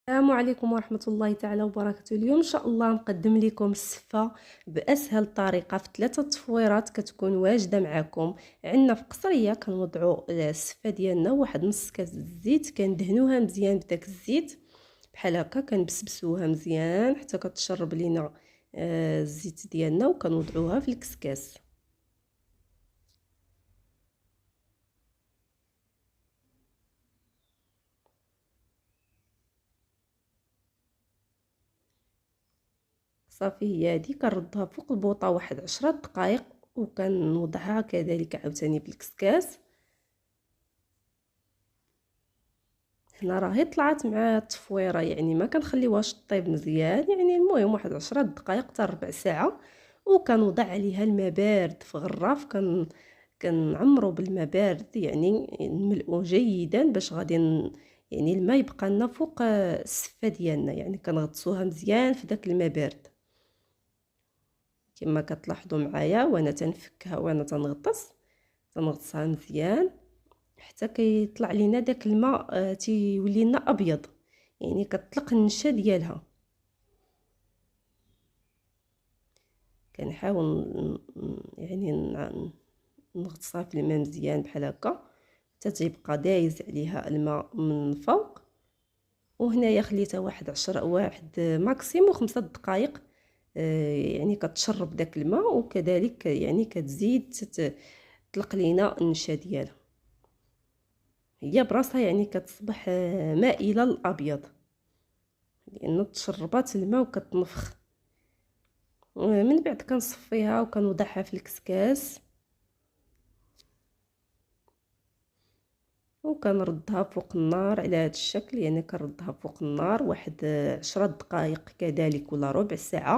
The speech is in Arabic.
السلام عليكم ورحمة الله تعالى وبركاته. اليوم إن شاء الله نقدم لكم السفة بأسهل طريقة في 3 تصفيرات كتكون واجدة معكم. عندنا في قصرية كنوضعوا السفة ديالنا واحد نص كاس الزيت، كندهنوها مزيان بداك الزيت بحال هكا، كنبسبسوها مزيان حتى كتشرب لينا الزيت ديالنا، وكنوضعوها في الكسكاس. صافي هي هادي كنردها فوق البوطه واحد 10 دقائق، وكنوضعها كذلك عاوتاني في الكسكاس. هنا راهي طلعت مع التصفويره، يعني ما كنخليوهاش طيب مزيان، يعني المهم واحد 10 دقائق حتى ربع ساعه. وكنوضع عليها الماء بارد في غراف، كنعمرو بالماء بارد، يعني نملئو جيدا باش غادي يعني الماء يبقى لنا فوق السفه ديالنا، يعني كنغطسوها مزيان في داك الماء بارد كما كتلاحظوا معايا. وانا تنفكها وانا تنغطسها مزيان حتى كيطلع لينا داك الماء، تيولي لنا ابيض، يعني كتطلق النشا ديالها. كنحاول يعني نغطسها في الماء مزيان بحال هكا حتى تيبقى دايز عليها الماء من الفوق. وهنايا خليتها واحد ماكسيموم 5 دقائق، يعني كتشرب داك الماء، وكذلك يعني كتزيد تطلق لينا النشا ديالها. هي براسها يعني كتصبح مائله للابيض، لانه تشربات الماء وكتنفخ. من بعد كنصفيها وكنوضعها في الكسكاس، وكنردها فوق النار على هذا الشكل، يعني كنردها فوق النار واحد 10 دقائق كذلك ولا ربع ساعه.